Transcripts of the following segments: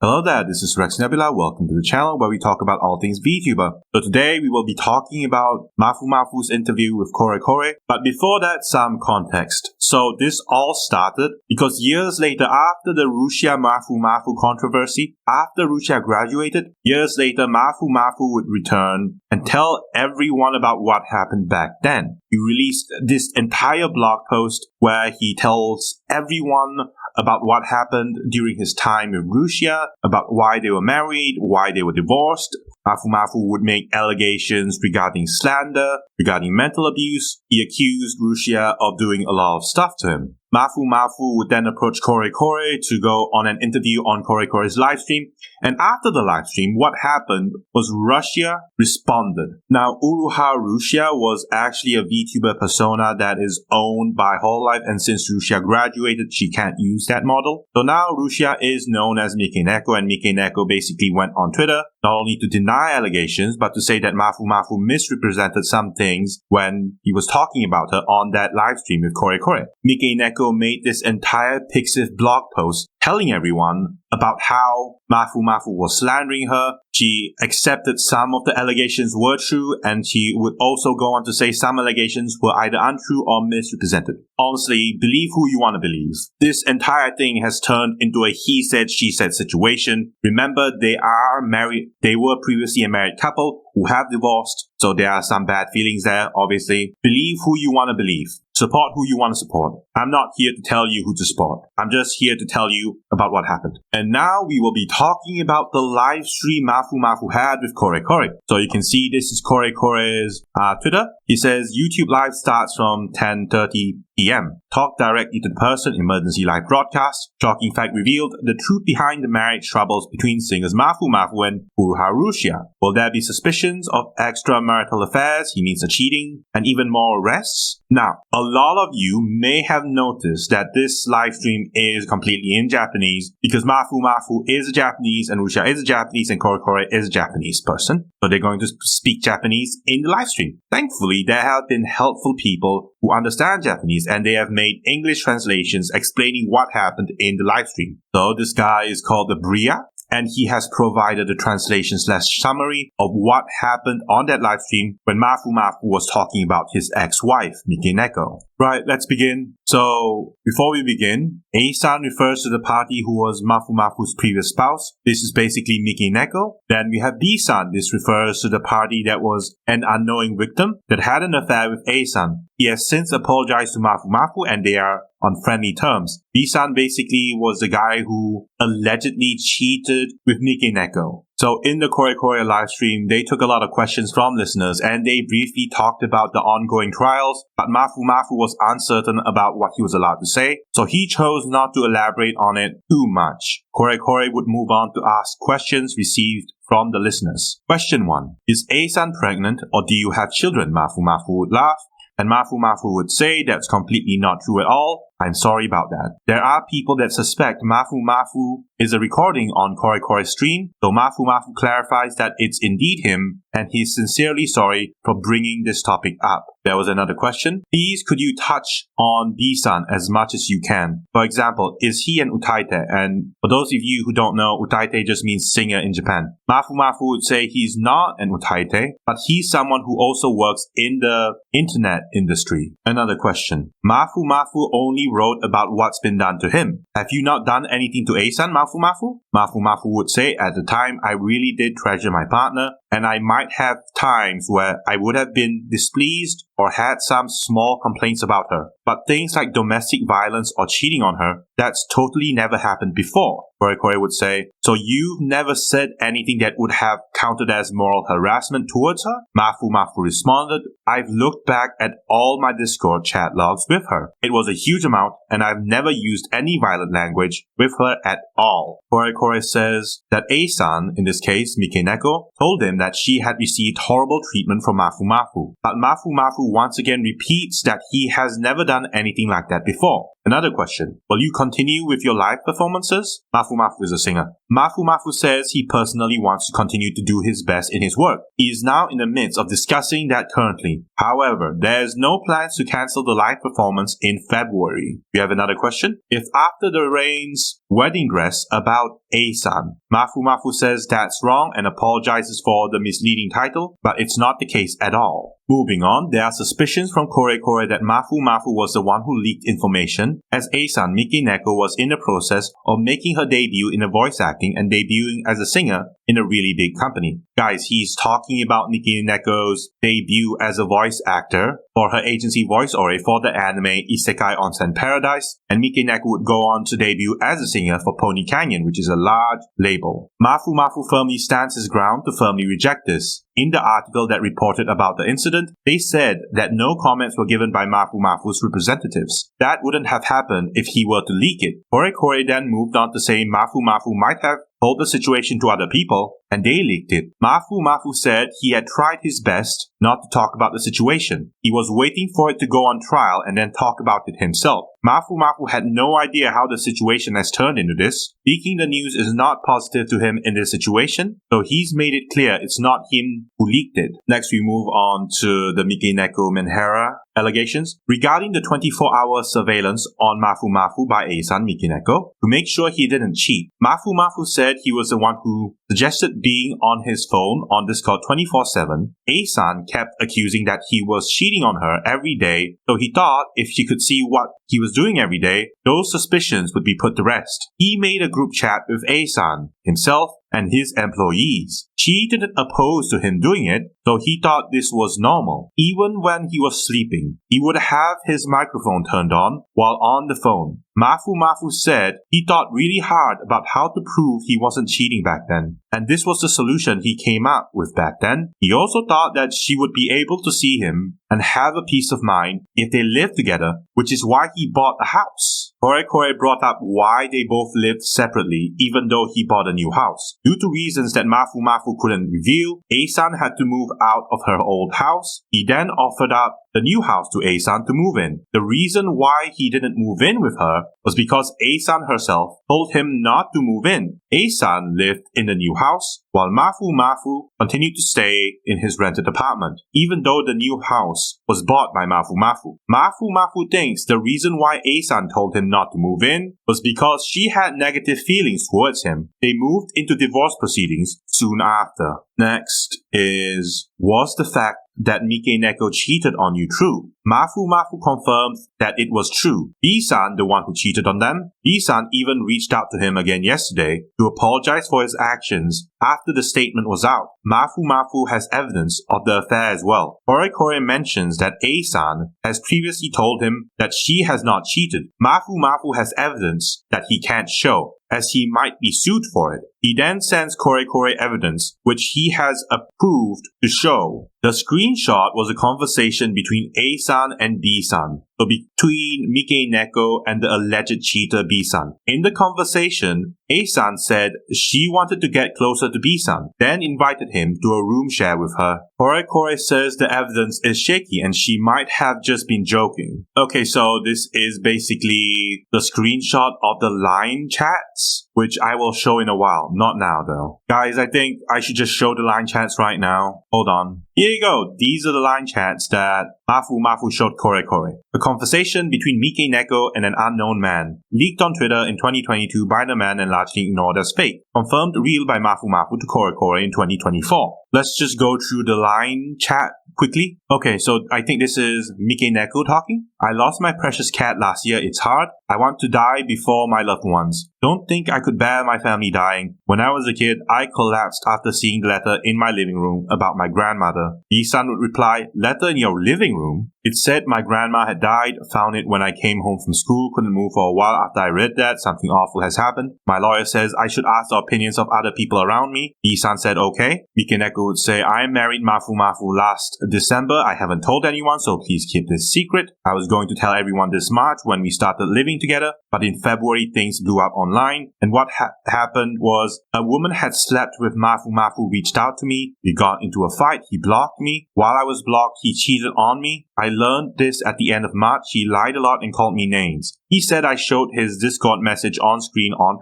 Hello there, this is Rex Nebula. Welcome to the channel where we talk about all things VTuber. So today we will be talking about Mafumafu's interview with Korekore. But before that, some context. So this all started because years later, after the Rusia Mafumafu controversy, after Rusia graduated, years later Mafumafu would return and tell everyone about what happened back then. He released this entire blog post where he tells everyone about what happened during his time in Rusia, about why they were married, why they were divorced. Mafumafu would make allegations regarding slander, regarding mental abuse. He accused Rusia of doing a lot of stuff to him. Mafumafu would then approach Korekore to go on an interview on Korekore's livestream. And after the livestream, what happened was Russia responded. Now, Uruha Rusia was actually a VTuber persona that is owned by Hololive, and since Rusia graduated, she can't use that model. So now Rusia is known as Mikeneko, and Mikeneko basically went on Twitter not only to deny allegations, but to say that Mafumafu misrepresented some things when he was talking about her on that livestream with Korekore. Mikeneko made this entire Pixiv blog post telling everyone about how Mafumafu was slandering her. She accepted some of the allegations were true, and she would also go on to say some allegations were either untrue or misrepresented. Honestly, believe who you want to believe. This entire thing has turned into a he said, she said situation. Remember, they are married. They were previously a married couple who have divorced, so there are some bad feelings there, obviously. Believe who you want to believe. Support who you want to support. I'm not here to tell you who to support. I'm just here to tell you about what happened. And now we will be talking about the live stream Mafumafu had with Korekore. So you can see this is Korekore's Twitter. He says, YouTube live starts from 10:30 p.m. Talk directly to the person, emergency live broadcast. Shocking fact revealed, the truth behind the marriage troubles between singers Mafumafu and Uruha Rusia. Will there be suspicions of extramarital affairs? He means the cheating, and even more arrests? Now, a lot of you may have noticed that this live stream is completely in Japanese because Mafumafu is a Japanese and Rusia is a Japanese and Korekore is a Japanese person. So they're going to speak Japanese in the live stream. Thankfully, there have been helpful people who understand Japanese and they have made English translations explaining what happened in the live stream. So this guy is called the Bria, and he has provided a translation/summary of what happened on that live stream when Mafumafu was talking about his ex-wife, Mikeneko. Right, let's begin. So, before we begin, A-san refers to the party who was Mafumafu's previous spouse. This is basically Mikeneko. Then we have B-san. This refers to the party that was an unknowing victim that had an affair with A-san. He has since apologized to Mafumafu and they are on friendly terms. B-san basically was the guy who allegedly cheated with Mikeneko. So in the Korekore livestream, they took a lot of questions from listeners and they briefly talked about the ongoing trials, but Mafumafu was uncertain about what he was allowed to say, so he chose not to elaborate on it too much. Korekore would move on to ask questions received from the listeners. Question 1. Is A-san pregnant or do you have children? Mafumafu would laugh, and Mafumafu would say that's completely not true at all. I'm sorry about that. There are people that suspect Mafumafu is a recording on Korekore's stream, so Mafumafu clarifies that it's indeed him, and he's sincerely sorry for bringing this topic up. There was another question. Please could you touch on B-san as much as you can? For example, is he an utaite? And for those of you who don't know, utaite just means singer in Japan. Mafumafu would say he's not an utaite, but he's someone who also works in the internet industry. Another question. Mafumafu only wrote about what's been done to him. Have you not done anything to A-san, Mafumafu? Mafumafu would say, at the time, I really did treasure my partner, and I might have times where I would have been displeased or had some small complaints about her. But things like domestic violence or cheating on her, that's totally never happened before. Korekore would say, so you've never said anything that would have counted as moral harassment towards her? Mafumafu responded, I've looked back at all my Discord chat logs with her. It was a huge amount, and I've never used any violent language with her at all. Korekore says that A-san, in this case Mikeneko, told him that she had received horrible treatment from Mafumafu. But Mafumafu once again repeats that he has never done anything like that before. Another question. Will you continue with your live performances? Mafumafu is a singer. Mafumafu says he personally wants to continue to do his best in his work. He is now in the midst of discussing that currently. However, there is no plans to cancel the live performance in February. We have another question. If after the Rain's wedding dress about A-san, Mafumafu says that's wrong and apologizes for the misleading title, but it's not the case at all. Moving on, there are suspicions from Korekore that Mafumafu was the one who leaked information, as A-san Mikeneko was in the process of making her debut in the voice acting and debuting as a singer in a really big company. Guys, he's talking about Mikeneko's debut as a voice actor for her agency Voiceore for the anime Isekai Onsen Paradise, and Mikeneko would go on to debut as a singer for Pony Canyon, which is a large label. Mafumafu firmly stands his ground to firmly reject this. In the article that reported about the incident, they said that no comments were given by Mafumafu's representatives. That wouldn't have happened if he were to leak it. Korekore then moved on to say Mafumafu might have told the situation to other people, and they leaked it. Mafumafu said he had tried his best not to talk about the situation. He was waiting for it to go on trial and then talk about it himself. Mafumafu had no idea how the situation has turned into this. Leaking the news is not positive to him in this situation, so he's made it clear it's not him who leaked it. Next, we move on to the Mikeneko Menhera allegations regarding the 24-hour surveillance on Mafumafu by A-san Mikeneko to make sure he didn't cheat. Mafumafu said he was the one who suggested being on his phone on Discord 24/7. A-san kept accusing that he was cheating on her every day, so he thought if she could see what he was doing every day, those suspicions would be put to rest. He made a group chat with A-san, himself, and his employees. She didn't oppose to him doing it, so he thought this was normal. Even when he was sleeping, he would have his microphone turned on while on the phone. Mafumafu said he thought really hard about how to prove he wasn't cheating back then, and this was the solution he came up with back then. He also thought that she would be able to see him and have a peace of mind if they lived together, which is why he bought a house. Korekore brought up why they both lived separately even though he bought a new house. Due to reasons that Mafumafu couldn't reveal, A-san had to move out of her old house. He then offered up the new house to A-san to move in. The reason why he didn't move in with her was because A-san herself told him not to move in. A-san lived in the new house, while Mafumafu continued to stay in his rented apartment, even though the new house was bought by Mafumafu. Mafumafu thinks the reason why A-san told him not to move in was because she had negative feelings towards him. They moved into divorce proceedings soon after. Next is, was the fact that Mikeneko cheated on you true? Mafumafu confirmed that it was true. B-san, the one who cheated on them. B-san even reached out to him again yesterday to apologize for his actions after the statement was out. Mafumafu has evidence of the affair as well. Korekore mentions that A-san has previously told him that she has not cheated. Mafumafu has evidence that he can't show, as he might be sued for it. He then sends Korekore evidence, which he has approved to show. The screenshot was a conversation between A-san and B-san, so between Mikeneko and the alleged cheater B-san. In the conversation, A-san said she wanted to get closer to B-san, then invited him to a room share with her. Korekore says the evidence is shaky and she might have just been joking. Okay, so this is basically the screenshot of the line chats, which I will show in a while. Not now though. Guys, I think I should just show the line chats right now. Hold on. Here you go. These are the line chats that Mafumafu showed Korekore. A conversation between Mikeneko and an unknown man, leaked on Twitter in 2022 by the man and largely ignored as fake. Confirmed real by Mafumafu to Korekore in 2024. Let's just go through the line chat quickly. Okay, so I think this is Mikeneko talking. I lost my precious cat last year. It's hard. I want to die before my loved ones. Don't think I could bear my family dying. When I was a kid, I collapsed after seeing the letter in my living room about my grandmother. B-san would reply, "Letter in your living room?" It said my grandma had died, found it when I came home from school, couldn't move for a while after I read that, something awful has happened. My lawyer says I should ask the opinions of other people around me. B-san said okay. Mikeneko would say, I married Mafumafu last December. I haven't told anyone, so please keep this secret. I was going to tell everyone this March when we started living together, but in February things blew up online, and what happened was a woman had slept with Mafumafu, reached out to me, we got into a fight, he blocked me. While I was blocked, he cheated on me. I learned this at the end of March. He lied a lot and called me names. He said I showed his Discord message on screen on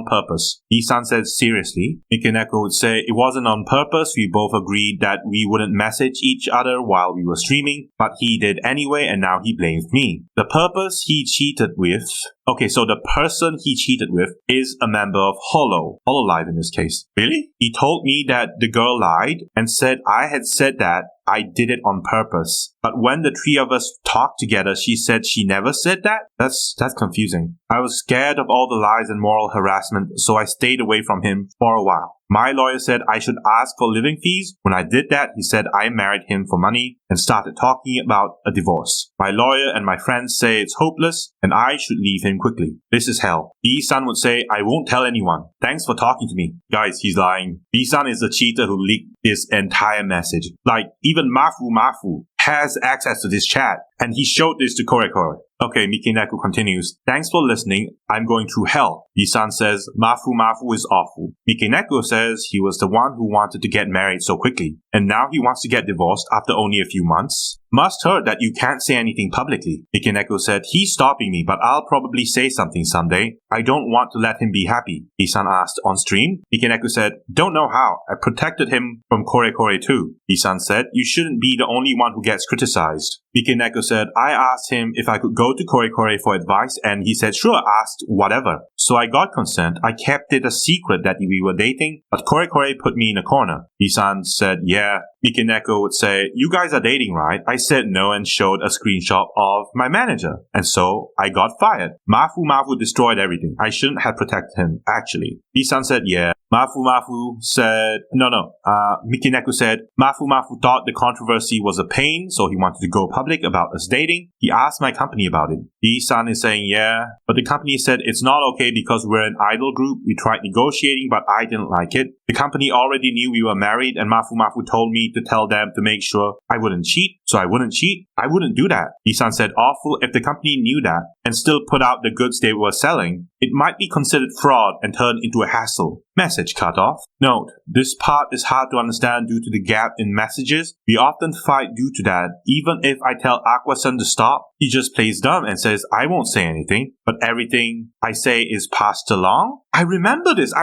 purpose. Isan said, seriously? Mikeneko would say, it wasn't on purpose. We both agreed that we wouldn't message each other while we were streaming, but he did anyway and now he blames me. The purpose he cheated with... Okay, so the person he cheated with is a member of Hololive in this case. Really? He told me that the girl lied and said I had said that I did it on purpose. But when the three of us talked together, she said she never said that? That's confusing. I was scared of all the lies and moral harassment, so I stayed away from him for a while. My lawyer said I should ask for living fees. When I did that, he said I married him for money and started talking about a divorce. My lawyer and my friends say it's hopeless and I should leave him quickly. This is hell. B-san would say, I won't tell anyone. Thanks for talking to me. Guys, he's lying. B-san is the cheater who leaked this entire message. Like, even Mafumafu has access to this chat, and he showed this to Korekore. Okay, Mikeneko continues. Thanks for listening. I'm going through hell. B-san says, Mafumafu is awful. Mikeneko says he was the one who wanted to get married so quickly, and now he wants to get divorced after only a few months. Must heard that you can't say anything publicly. Mikeneko said, he's stopping me, but I'll probably say something someday. I don't want to let him be happy. B-san asked on stream. Mikeneko said, don't know how. I protected him from Korekore too. B-san said, you shouldn't be the only one who gets criticized. Mikeneko said, I asked him if I could go to Korekore for advice and he said, sure, asked whatever. So I got consent. I kept it a secret that we were dating, but Korekore put me in a corner. B-san said, yeah. Mikeneko would say, you guys are dating, right? I said no and showed a screenshot of my manager. And so I got fired. Mafumafu destroyed everything. I shouldn't have protected him, actually. B-san said, yeah. Mafumafu said, Mikeneko said, Mafumafu thought the controversy was a pain, so he wanted to go public about us dating. He asked my company about it. B-san is saying, yeah, but the company said it's not okay because we're an idol group. We tried negotiating, but I didn't like it. The company already knew we were married, and Mafumafu told me to tell them to make sure I wouldn't cheat. So I wouldn't cheat. I wouldn't do that. B-san said, awful. If the company knew that and still put out the goods they were selling, it might be considered fraud and turned into a hassle. Message cut off. Note, this part is hard to understand due to the gap in messages. We often fight due to that. Even if I tell Aqua-san to stop, he just plays dumb and says, I won't say anything, but everything I say is passed along. I remember this,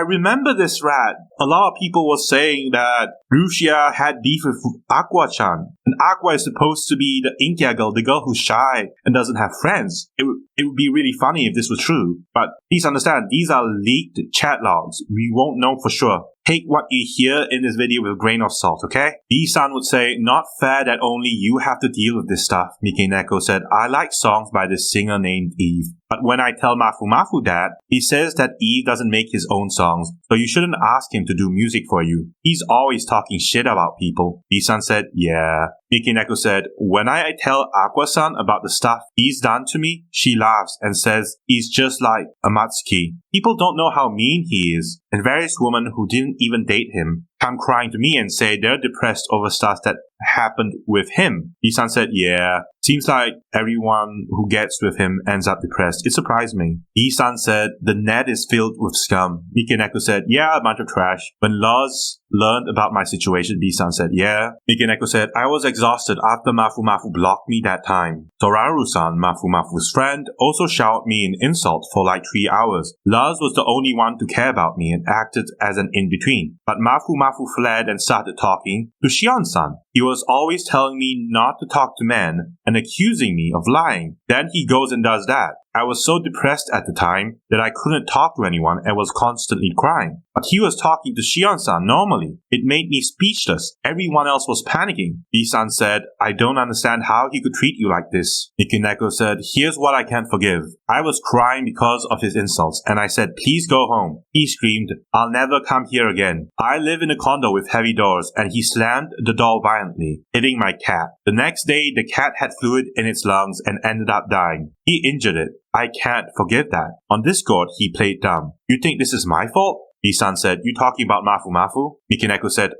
Rat. A lot of people were saying that Rusia had beef with Aqua-chan. And Aqua is supposed to be the Inkia girl, the girl who's shy and doesn't have friends. It would be really funny if this was true. But please understand, these are leaked chat logs. We won't know for sure. Take what you hear in this video with a grain of salt, okay? B-san would say, not fair that only you have to deal with this stuff. Mikeneko said, I like songs by this singer named Eve. But when I tell Mafumafu that, he says that Eve doesn't make his own songs, so you shouldn't ask him to do music for you. He's always talking shit about people. B-san said, yeah. Mikeneko said, when I tell Aqua-san about the stuff he's done to me, she laughs and says he's just like Amatsuki. People don't know how mean he is, and various women who didn't even date him come crying to me and say they're depressed over stuff that happened with him. B-san said, yeah. Seems like everyone who gets with him ends up depressed. It surprised me. B-san said, the net is filled with scum. Mikeneko said, yeah, a bunch of trash. When Luz learned about my situation, B-san said, yeah. Mikeneko said, I was exhausted after Mafumafu blocked me that time. Toraru-san, Mafumafu's friend, also showered me in insults for like 3 hours. Luz was the only one to care about me and acted as an in-between. But Mafumafu fled and started talking to Shion-san. He was always telling me not to talk to men and accusing me of lying. Then he goes and does that. I was so depressed at the time that I couldn't talk to anyone and was constantly crying. But he was talking to Shion-san normally. It made me speechless. Everyone else was panicking. B-san said, I don't understand how he could treat you like this. Mikeneko said, here's what I can't forgive. I was crying because of his insults and I said, please go home. He screamed, I'll never come here again. I live in a condo with heavy doors and he slammed the door violently, hitting my cat. The next day, the cat had fluid in its lungs and ended up dying. He injured it. I can't forgive that. On Discord, he played dumb. You think this is my fault? B-san said, you talking about Mafumafu? Mikeneko said,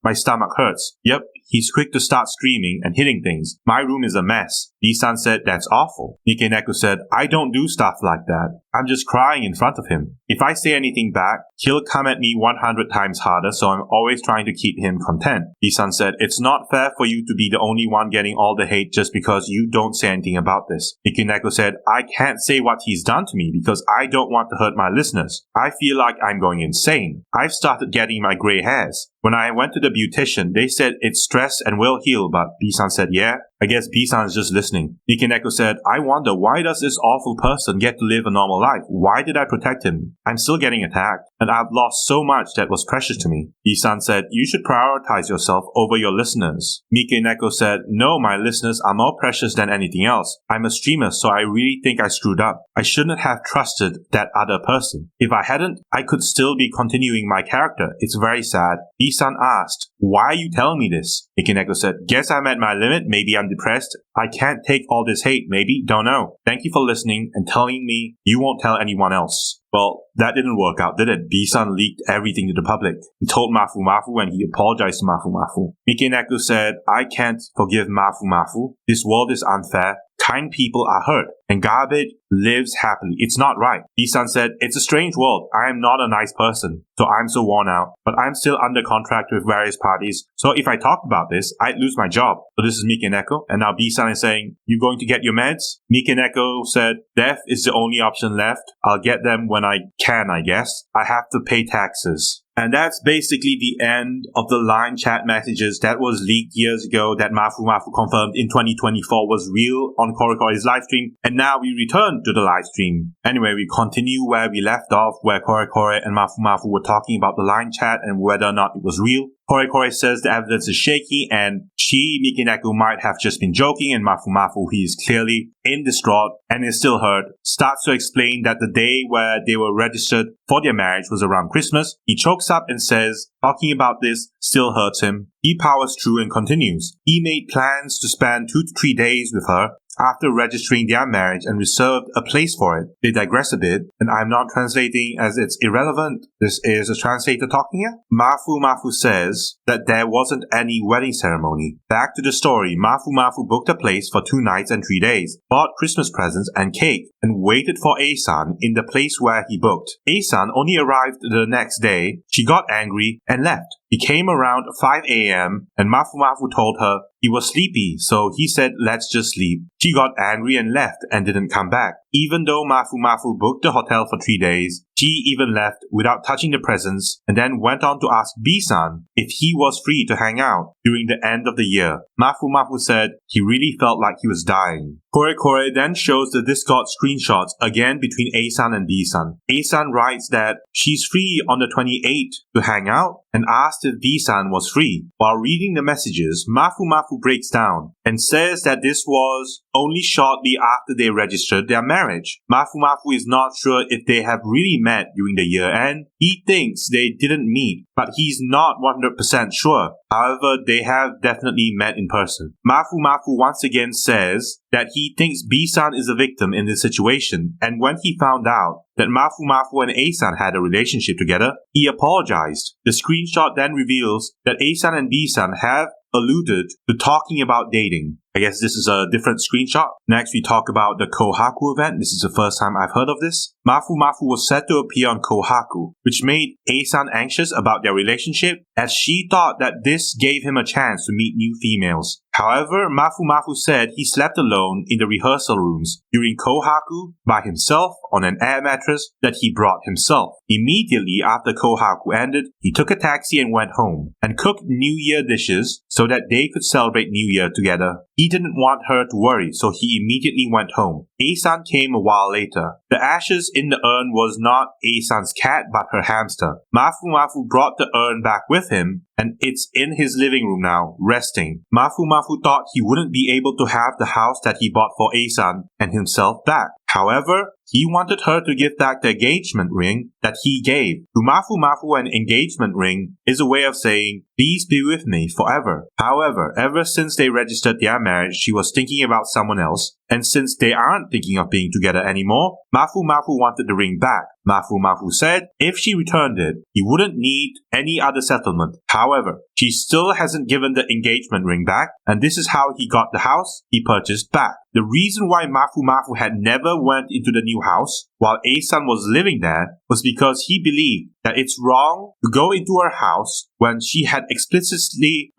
my stomach hurts. Yep, He's quick to start screaming and hitting things. My room is a mess. B-san said, that's awful. Mikeneko said, I don't do stuff like that. I'm just crying in front of him. If I say anything back, he'll come at me 100 times harder, so I'm always trying to keep him content. B-san said, it's not fair for you to be the only one getting all the hate just because you don't say anything about this. Mikeneko said, I can't say what he's done to me because I don't want to hurt my listeners. I feel like I'm going insane. I've started getting my gray hairs. When I went to the beautician, they said it's stress and will heal, but B-san said, yeah, I guess B-san is just listening. Mikeneko said, I wonder why does this awful person get to live a normal life? Why did I protect him? I'm still getting attacked, and I've lost so much that was precious to me. B-san said, you should prioritize yourself over your listeners. Mikeneko said, no, my listeners are more precious than anything else. I'm a streamer, so I really think I screwed up. I shouldn't have trusted that other person. If I hadn't, I could still be continuing my character. It's very sad. B-san asked, why are you telling me this? Mikeneko said, guess I'm at my limit. Maybe I'm depressed. I can't take all this hate. Maybe. Don't know. Thank you for listening and telling me you won't tell anyone else. Well, that didn't work out, did it? B-san leaked everything to the public. He told Mafumafu and he apologized to Mafumafu. Mikeneko said, I can't forgive Mafumafu. This world is unfair. Kind people are hurt, and garbage lives happily. It's not right. B-san said, it's a strange world. I am not a nice person, so I'm so worn out, but I'm still under contract with various parties, so if I talked about this, I'd lose my job. So this is Mikeneko, and now B-san is saying, you going to get your meds? Mikeneko said, death is the only option left. I'll get them when I can, I guess. I have to pay taxes. And that's basically the end of the line chat messages that was leaked years ago that Mafumafu confirmed in 2024 was real on Korekore's livestream. And now we return to the livestream. Anyway, we continue where we left off, where Korekore and Mafumafu were talking about the line chat and whether or not it was real. Korekore says the evidence is shaky and Mikeneko might have just been joking, and Mafumafu, who is clearly in distraught and is still hurt, starts to explain that the day where they were registered for their marriage was around Christmas. He chokes up and says talking about this still hurts him. He powers through and continues. He made plans to spend 2 to 3 days with her after registering their marriage and reserved a place for it. They digress a bit, and I'm not translating as it's irrelevant. This is a translator talking here. Mafumafu says that there wasn't any wedding ceremony. Back to the story, Mafumafu booked a place for 2 nights and 3 days, bought Christmas presents and cake, and waited for A-san in the place where he booked. A-san only arrived the next day. She got angry and left. He came around 5 a.m. and Mafumafu told her he was sleepy, so he said, let's just sleep. She got angry and left and didn't come back. Even though Mafumafu booked the hotel for 3 days, she even left without touching the presents and then went on to ask B-san if he was free to hang out during the end of the year. Mafumafu said he really felt like he was dying. Korekore then shows the Discord screenshots again between A-san and B-san. A-san writes that she's free on the 28th to hang out and asked if B-san was free. While reading the messages, Mafumafu breaks down and says that this was only shortly after they registered their marriage. Mafumafu is not sure if they have really met during the year end. He thinks they didn't meet, but he's not 100% sure. However, they have definitely met in person. Mafumafu once again says that he thinks B-san is a victim in this situation, and when he found out that Mafumafu and A-san had a relationship together, he apologized. The screenshot then reveals that A-san and B-san have alluded to talking about dating. I guess this is a different screenshot. Next, we talk about the Kohaku event. This is the first time I've heard of this. Mafumafu was set to appear on Kohaku, which made A-san anxious about their relationship, as she thought that this gave him a chance to meet new females. However, Mafumafu said he slept alone in the rehearsal rooms during Kohaku by himself on an air mattress that he brought himself. Immediately after Kohaku ended, he took a taxi and went home and cooked New Year dishes so that they could celebrate New Year together. He didn't want her to worry, so he immediately went home. A-san came a while later. The ashes in the urn was not A-san's cat but her hamster. Mafumafu brought the urn back with him, and it's in his living room now, resting. Mafumafu thought he wouldn't be able to have the house that he bought for A-san and himself back. However, he wanted her to give back the engagement ring that he gave. To Mafumafu, an engagement ring is a way of saying, please be with me forever. However, ever since they registered their marriage, she was thinking about someone else, and since they aren't thinking of being together anymore, Mafumafu wanted the ring back. Mafumafu said if she returned it, he wouldn't need any other settlement. However, she still hasn't given the engagement ring back, and this is how he got the house he purchased back. The reason why Mafumafu had never went into the new house while A-san was living there was because he believed that it's wrong to go into her house when she had explicitly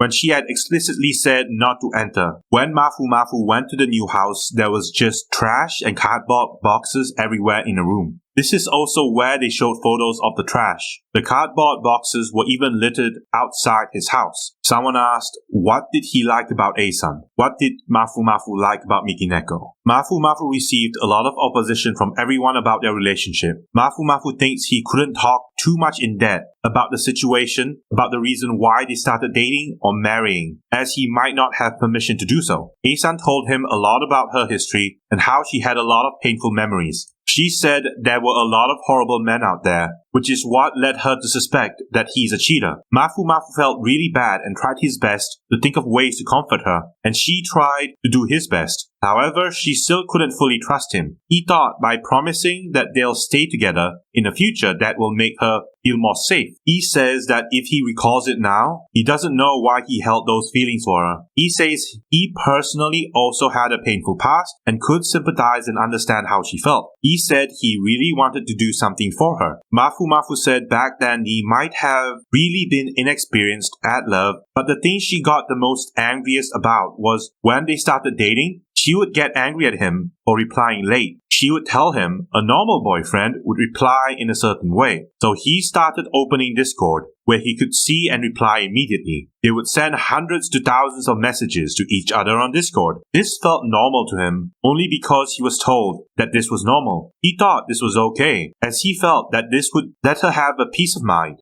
said not to enter. When Mafumafu went to the new house, there was just trash and cardboard boxes everywhere in the room. This is also where they showed photos of the trash. The cardboard boxes were even littered outside his house. Someone asked, what did he like about A-san? What did Mafumafu like about Mikeneko? Mafumafu received a lot of opposition from everyone about their relationship. Mafumafu thinks he couldn't talk too much in depth about the situation, about the reason why they started dating or marrying, as he might not have permission to do so. A-san told him a lot about her history and how she had a lot of painful memories. She said there were a lot of horrible men out there, which is what led her to suspect that he's a cheater. Mafumafu felt really bad and tried his best to think of ways to comfort her, and she tried to do his best. However, she still couldn't fully trust him. He thought by promising that they'll stay together in the future that will make her feel more safe. He says that if he recalls it now, he doesn't know why he held those feelings for her. He says he personally also had a painful past and could sympathize and understand how she felt. He said he really wanted to do something for her. Mafumafu said back then he might have really been inexperienced at love, but the thing she got the most angriest about was when they started dating, she would get angry at him for replying late. She would tell him a normal boyfriend would reply in a certain way. So he started opening Discord, where he could see and reply immediately. They would send hundreds to thousands of messages to each other on Discord. This felt normal to him, only because he was told that this was normal. He thought this was okay, as he felt that this would let her have a peace of mind.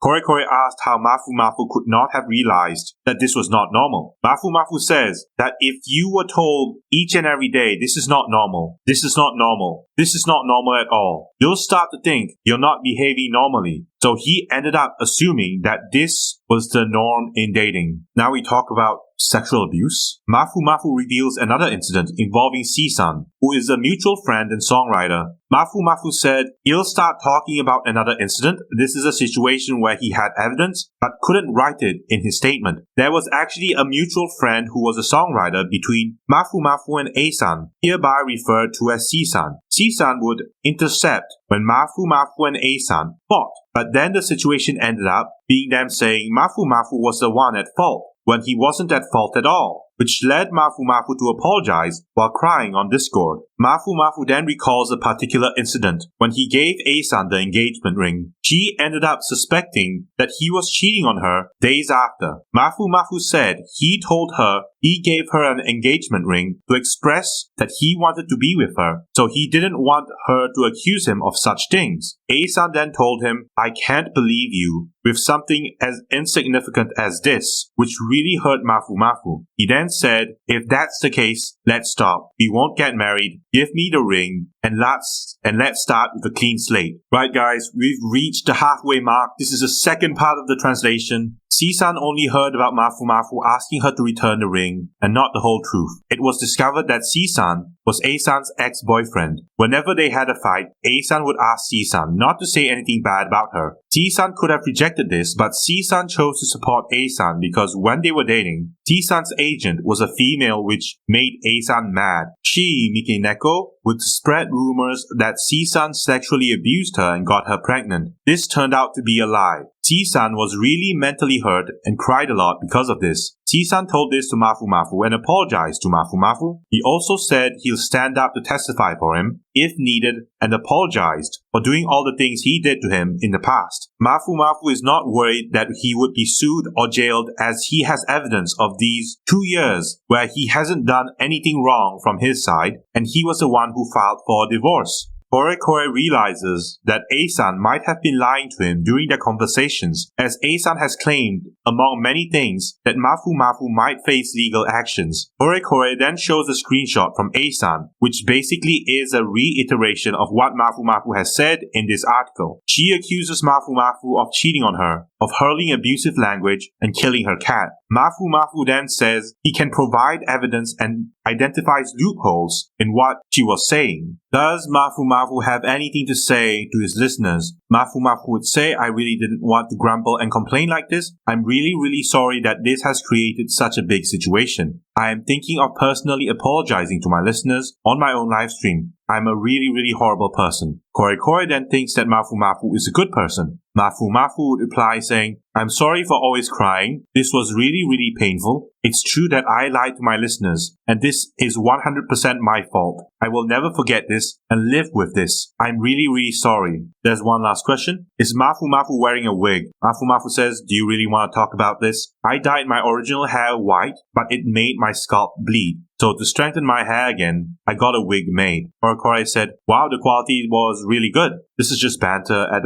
Korekore asked how Mafumafu could not have realized that this was not normal. Mafumafu says that if you were told each and every day, this is not normal, this is not normal, this is not normal at all, you'll start to think you're not behaving normally. So he ended up assuming that this was the norm in dating. Now we talk about sexual abuse. Mafumafu reveals another incident involving C-san, who is a mutual friend and songwriter. Mafumafu said he'll start talking about another incident. This is a situation where he had evidence but couldn't write it in his statement. There was actually a mutual friend who was a songwriter between Mafumafu and A-san, hereby referred to as C-san. C-san would intercept when Mafumafu and A-san fought, but then the situation ended up being them saying Mafumafu was the one at fault, when he wasn't at fault at all, which led Mafumafu to apologize while crying on Discord. Mafumafu then recalls a particular incident when he gave A-san the engagement ring. She ended up suspecting that he was cheating on her days after. Mafumafu said he told her he gave her an engagement ring to express that he wanted to be with her, so he didn't want her to accuse him of such things. A-san then told him, "I can't believe you," with something as insignificant as this, which really hurt Mafumafu. He then said, "If that's the case, let's stop. We won't get married. Give me the ring, and let's start with a clean slate." Right guys, we've reached the halfway mark. This is the second part of the translation. C-san only heard about Mafumafu asking her to return the ring, and not the whole truth. It was discovered that C-san was A-san's ex-boyfriend. Whenever they had a fight, A-san would ask C-san not to say anything bad about her. C-san could have rejected this, but C-san chose to support A-san because when they were dating, C-san's agent was a female, which made A-san mad. She, Mikeneko, would spread rumors that C-san sexually abused her and got her pregnant. This turned out to be a lie. C-san was really mentally hurt and cried a lot because of this. C-san told this to Mafumafu and apologized to Mafumafu. He also said he'll stand up to testify for him if needed and apologized for doing all the things he did to him in the past. Mafumafu is not worried that he would be sued or jailed, as he has evidence of these 2 years where he hasn't done anything wrong from his side, and he was the one who filed for a divorce. Korekore realizes that A-san might have been lying to him during their conversations, as A-san has claimed, among many things, that Mafumafu might face legal actions. Korekore then shows a screenshot from A-san, which basically is a reiteration of what Mafumafu has said in this article. She accuses Mafumafu of cheating on her. of hurling abusive language and killing her cat. Mafumafu then says he can provide evidence and identifies loopholes in what she was saying. Does Mafumafu have anything to say to his listeners? Mafumafu would say, I really didn't want to grumble and complain like this. I'm really sorry that this has created such a big situation. I am thinking of personally apologizing to my listeners on my own live stream. I'm a really horrible person. Korekore then thinks that Mafumafu is a good person. Mafumafu would reply saying, I'm sorry for always crying. This was really painful. It's true that I lied to my listeners, and this is 100% my fault. I will never forget this and live with this. I'm really sorry. There's one last question. Is Mafumafu wearing a wig? Mafumafu says, do you really want to talk about this? I dyed my original hair white, but it made my scalp bleed. So to strengthen my hair again, I got a wig made. Korekore said, wow, the quality was really good. This is just banter at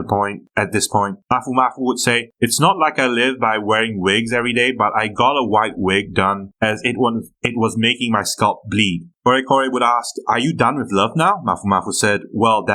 this point. Mafumafu would say, it's not like I live by wearing wigs every day, but I got a white wig done as it was making my scalp bleed. Korekore would ask, are you done with love now? Mafumafu said, well,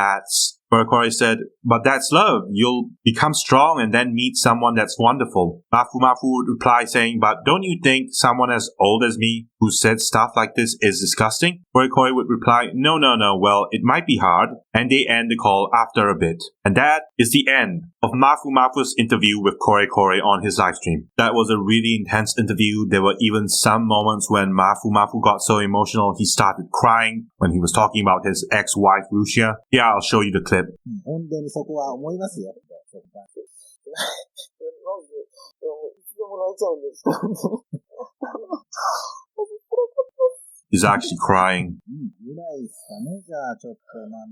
Korekore said, but that's love. You'll become strong and then meet someone that's wonderful. Mafumafu would reply saying, but don't you think someone as old as me who said stuff like this is disgusting? Korekore would reply, no, well, it might be hard. And they end the call after a bit. And that is the end of Mafumafu's interview with Korekore on his livestream. That was a really intense interview. There were even some moments when Mafumafu got so emotional he started crying when he was talking about his ex-wife Rusia. Yeah, I'll show you the clip. 本当にそこは思いますよ。一度も泣いちゃうんですよ。He's actually crying. ぐらいですかね。じゃあちょっと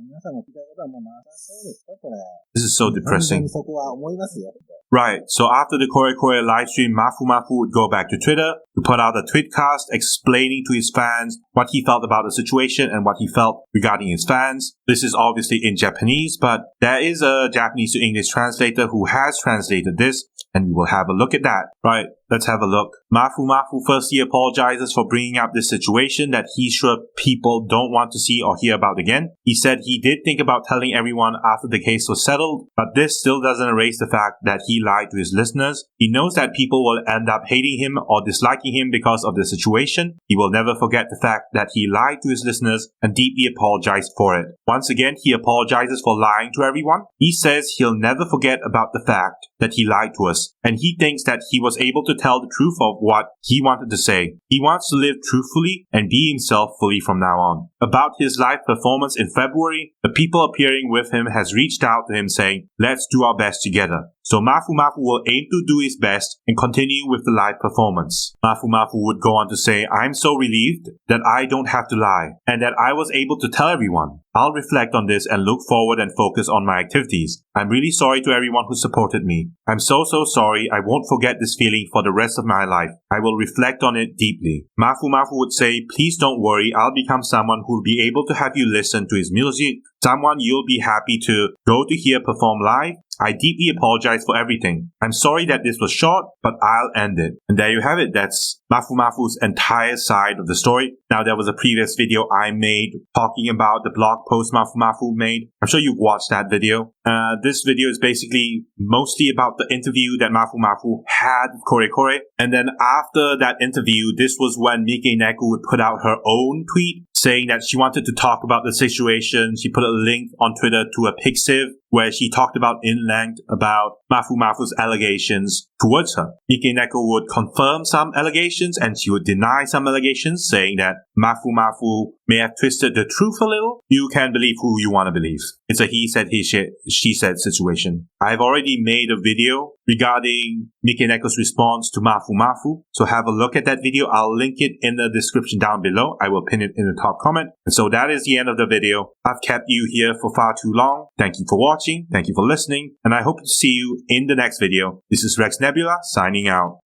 皆さんも聞きたいことはもうなさそうですかこれ。This is so 本当 depressing. にそこは思いますよ。Right, so after the Korekore livestream, Mafumafu would go back to Twitter to put out a tweetcast explaining to his fans what he felt about the situation and what he felt regarding his fans. This is obviously in Japanese, but there is a Japanese to English translator who has translated this, and we will have a look at that. Right, let's have a look. Mafumafu firstly apologizes for bringing up this situation that he's sure people don't want to see or hear about again. He said he did think about telling everyone after the case was settled, but this still doesn't erase the fact that he lied to his listeners. He knows that people will end up hating him or disliking him because of the situation. He will never forget the fact that he lied to his listeners and deeply apologized for it. Once again, he apologizes for lying to everyone. He says he'll never forget about the fact that he lied to us, and he thinks that he was able to tell the truth of what he wanted to say. He wants to live truthfully and be himself fully from now on. About his live performance in February, the people appearing with him has reached out to him saying, let's do our best together. So Mafumafu will aim to do his best and continue with the live performance. Mafumafu would go on to say, I'm so relieved that I don't have to lie and that I was able to tell everyone. I'll reflect on this and look forward and focus on my activities. I'm really sorry to everyone who supported me. I'm so sorry. I won't forget this feeling for the rest of my life. I will reflect on it deeply. Mafumafu would say, please don't worry. I'll become someone who will be able to have you listen to his music, someone you'll be happy to go to hear perform live. I deeply apologize for everything. I'm sorry that this was short, but I'll end it. And there you have it. That's Mafumafu's entire side of the story. Now, there was a previous video I made talking about the blog post Mafumafu made. I'm sure you've watched that video. This video is basically mostly about the interview that Mafumafu had with Korekore. And then after that interview, this was when Mikeneko would put out her own tweet saying that she wanted to talk about the situation. She put a link on Twitter to a Pixiv where she talked about in length about Mafumafu's allegations towards her. Mikeneko would confirm some allegations and she would deny some allegations, saying that Mafumafu may have twisted the truth a little. You can believe who you want to believe. It's a he said, she said situation. I've already made a video regarding Mikeneko's response to Mafumafu, so have a look at that video. I'll link it in the description down below. I will pin it in the top comment. And so that is the end of the video. I've kept you here for far too long. Thank you for watching. Thank you for listening. And I hope to see you in the next video. This is Rex Nebula signing out.